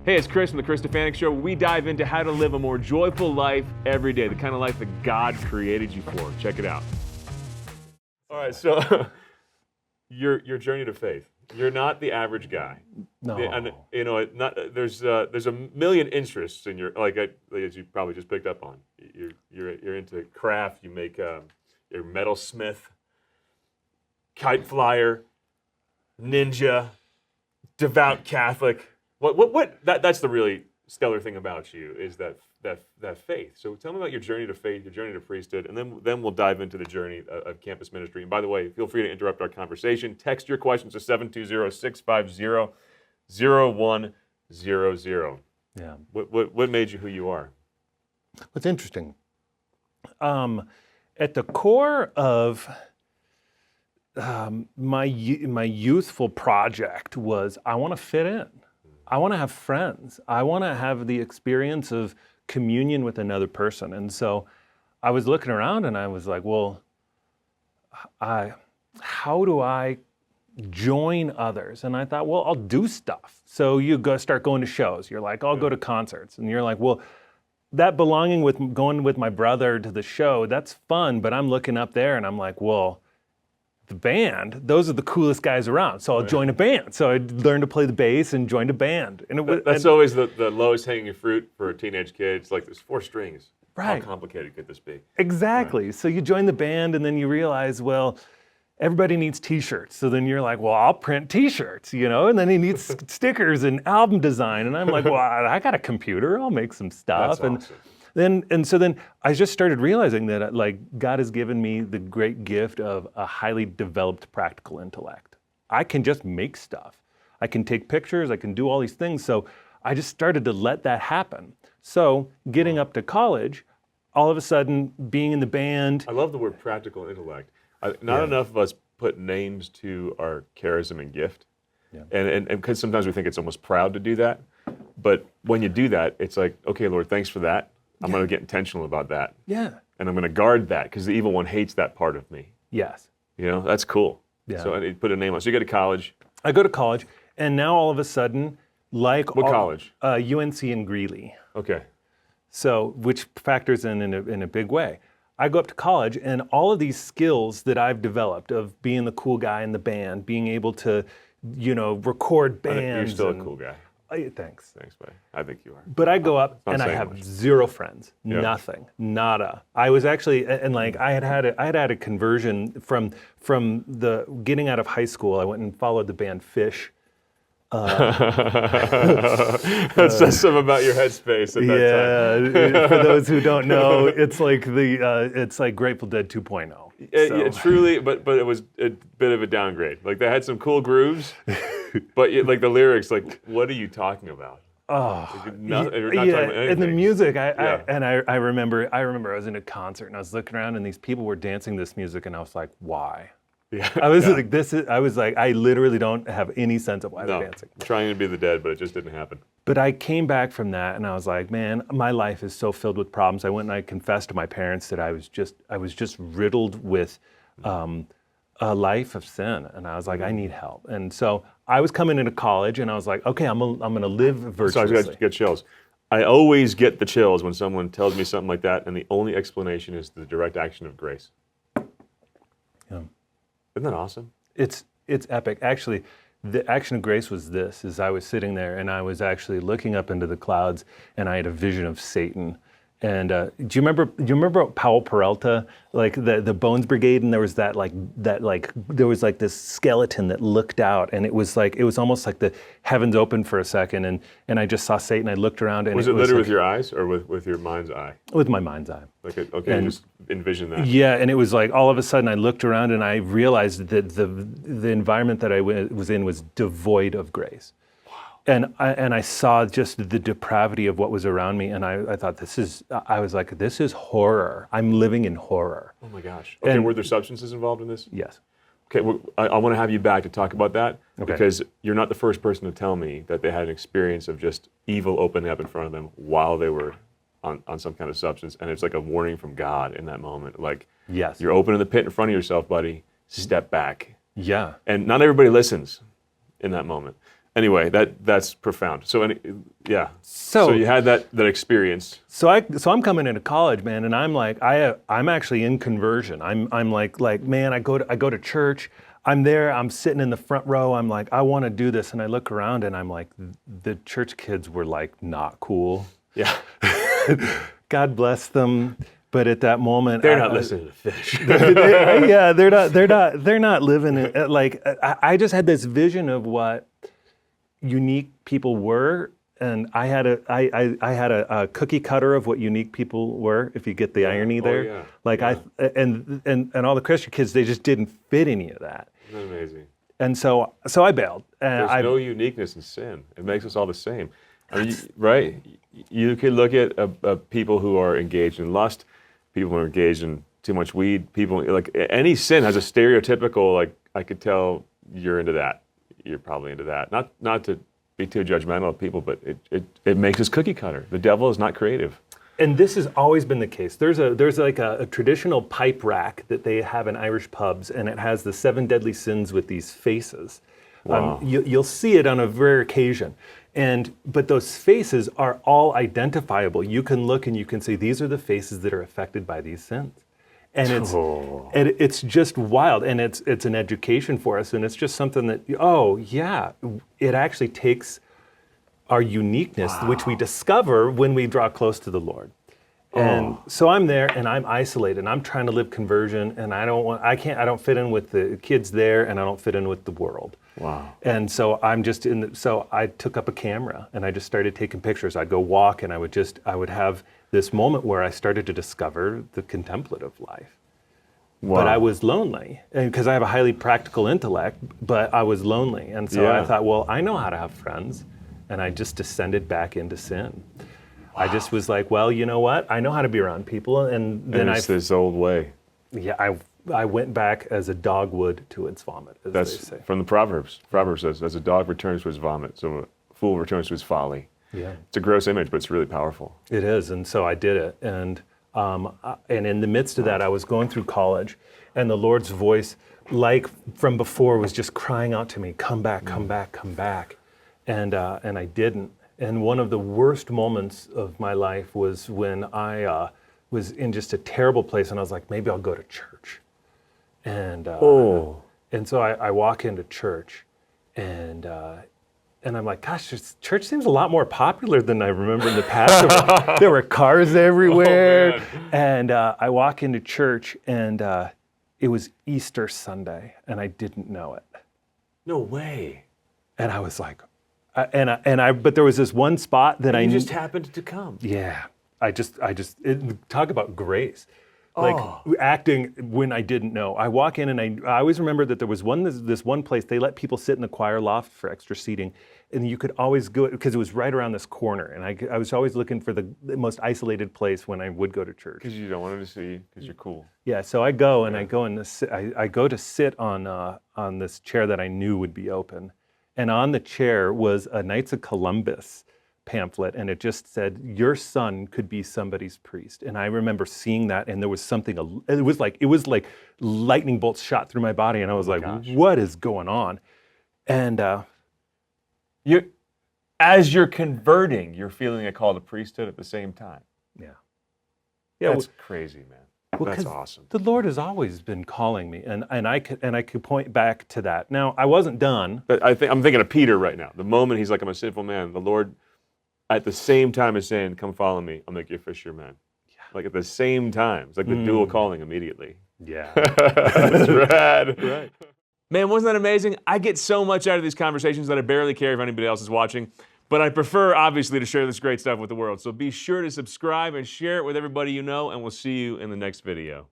Hey, it's Chris from the Chris Stefanic Show. We dive into how to live a more joyful life every day, the kind of life that God created you for. Check it out. All right, so your journey to faith. You're not the average guy. No. And you know, there's a million interests in your as you probably just picked up on. You're into craft. You make you're metalsmith, kite flyer, ninja, devout Catholic. That's the really stellar thing about you is that faith. So tell me about your journey to faith, your journey to priesthood, and then we'll dive into the journey of campus ministry. And by the way, feel free to interrupt our conversation. Text your questions to 720-650-0100. Yeah. What made you who you are? What's interesting, at the core of my youthful project was I want to fit in. I want to have friends. I want to have the experience of communion with another person. And so I was looking around and I was like, well, how do I join others? And I thought, well, I'll do stuff. So you start going to shows. You're like, I'll go to concerts. And you're like, well, that belonging with going with my brother to the show, that's fun. But I'm looking up there and I'm like, well, the band, those are the coolest guys around. So I'll join a band. So I learned to play the bass and joined a band. And that's always the lowest hanging fruit for a teenage kid. It's like there's 4 strings. Right. How complicated could this be? Exactly. Right. So you join the band and then you realize, well, everybody needs t-shirts. So then you're like, well, I'll print t-shirts, and then he needs stickers and album design. And I'm like, well, I got a computer. I'll make some stuff. That's awesome. So then I just started realizing that God has given me the great gift of a highly developed practical intellect. I can just make stuff. I can take pictures. I can do all these things. So I just started to let that happen. So getting up to college, all of a sudden being in the band. I love the word practical intellect. Not enough of us put names to our charism and gift. Yeah. And because sometimes we think it's almost proud to do that. But when you do that, it's like, okay, Lord, thanks for that. I'm going to get intentional about that. Yeah. And I'm going to guard that because the evil one hates that part of me. Yes. That's cool. Yeah. So I put a name on. So you go to college. I go to college, and now all of a sudden, What college? UNC in Greeley. Okay. So, which factors in a big way. I go up to college, and all of these skills that I've developed of being the cool guy in the band, being able to, record bands. You're still a cool guy. Thanks. Thanks, buddy. I think you are. But I go up and I have zero friends, nothing, nada. I was actually, and I had a conversion from the getting out of high school. I went and followed the band Fish. That says something about your headspace at that time. Yeah, for those who don't know, it's like Grateful Dead 2.0. Truly, but it was a bit of a downgrade. Like they had some cool grooves, but like the lyrics, like what are you talking about? Oh, you're not talking about anything. And the music. I remember I was in a concert and I was looking around and these people were dancing this music and I was like, why? Yeah. I was like, I literally don't have any sense of why they're dancing. Trying to be the Dead, but it just didn't happen. But I came back from that and I was like, man, my life is so filled with problems. I went and I confessed to my parents that I was just riddled with a life of sin, and I was like, I need help. And so I was coming into college, and I was like, okay, I'm gonna live virtuously. So I get chills. I always get the chills when someone tells me something like that, and the only explanation is the direct action of grace. Yeah. Isn't that awesome? It's epic. Actually, the action of grace was this: is I was sitting there and I was actually looking up into the clouds, and I had a vision of Satan. And do you remember Powell Peralta, like the Bones Brigade, and there was there was like this skeleton that looked out, and it was almost like the heavens opened for a second, and I just saw Satan. I looked around, and was it literally with your eyes or with your mind's eye? With my mind's eye. Okay, just envision that. Yeah, and it was like all of a sudden I looked around and I realized that the environment that I was in was devoid of grace. And I saw just the depravity of what was around me, and I thought, this is horror. I'm living in horror. Oh my gosh. Okay, were there substances involved in this? Yes. Okay, well, I want to have you back to talk about that, because you're not the first person to tell me that they had an experience of just evil opening up in front of them while they were on some kind of substance, and it's like a warning from God in that moment. Like, yes, you're opening the pit in front of yourself, buddy. Step back. Yeah. And not everybody listens in that moment. Anyway, that's profound. So yeah. So- So you had that experience. So I'm coming into college, man, and I'm like I'm actually in conversion. I'm like man, I go to church. I'm there. I'm sitting in the front row. I'm like, I want to do this, and I look around, and I'm like, the church kids were like not cool. Yeah. God bless them. But at that moment, They're not listening to Fish. yeah, they're not living it. Like I just had this vision of what unique people were, and I had a cookie cutter of what unique people were. If you get the irony there, yeah. like Yeah. and all the Christian kids, they just didn't fit any of that. Isn't that amazing? And so I bailed. And There's no uniqueness in sin. It makes us all the same. I mean, right? You could look at people who are engaged in lust, people who are engaged in too much weed, people like any sin has a stereotypical, like, I could tell you're into that. You're probably into that. Not to be too judgmental of people, but it makes us cookie cutter. The devil is not creative. And this has always been the case. There's like a traditional pipe rack that they have in Irish pubs, and it has the 7 deadly sins with these faces. Wow. You'll see it on a rare occasion. But those faces are all identifiable. You can look and you can say, these are the faces that are affected by these sins. And it's just wild, and it's an education for us, and it's just something that, oh yeah, it actually takes our uniqueness, which we discover when we draw close to the Lord. And so I'm there, and I'm isolated, and I'm trying to live conversion, and I don't fit in with the kids there, and I don't fit in with the world. Wow. And so so I took up a camera, and I just started taking pictures. I'd go walk, and I would have this moment where I started to discover the contemplative life. Wow. But I was lonely, because I have a highly practical intellect, but I was lonely. And so Yeah. I thought, well, I know how to have friends. And I just descended back into sin. I just was like, well, you know what? I know how to be around people. And then it's this old way. I went back as a dog would to its vomit, as That's they say. from the Proverbs. Proverbs says, as a dog returns to his vomit, so a fool returns to his folly. Yeah, It's a gross image, but it's really powerful. it is. And so I did it. And in the midst of that, I was going through college, and the Lord's voice, like from before, was just crying out to me, come back, come back, come back. And I didn't. And one of the worst moments of my life was when I was in just a terrible place, and I was like, maybe I'll go to church. And so I walk into church, and I'm like, gosh, church seems a lot more popular than I remember in the past. There were cars everywhere. And I walk into church, and it was Easter Sunday, and I didn't know it. No way. And I was like, but there was this one spot that I You knew. just happened to come. Yeah, talk about grace. Like acting when I didn't know. I walk in, and I always remember that there was this one place they let people sit in the choir loft for extra seating, and you could always go, because it was right around this corner, and I was always looking for the most isolated place when I would go to church. Because you don't want him to see you, because you're cool. Yeah, so I go and I go to sit on this chair that I knew would be open, and on the chair was a Knights of Columbus pamphlet, and it just said, your son could be somebody's priest. And I remember seeing that, and there was something, it was like lightning bolts shot through my body, and I was like, what is going on? And as you're converting, you're feeling a call to priesthood at the same time. yeah, That's crazy, man. well, That's 'cause awesome. the Lord has always been calling me, and I could point back to that. Now, I wasn't done. But I'm thinking of Peter right now. The moment he's like, I'm a sinful man, the Lord, at the same time is saying, come follow me, I'll make you a fisher man. Yeah. Like at the same time. It's like the dual calling immediately. Yeah. That's rad. Right. Man, wasn't that amazing? I get so much out of these conversations that I barely care if anybody else is watching. But I prefer, obviously, to share this great stuff with the world. So be sure to subscribe and share it with everybody you know, and we'll see you in the next video.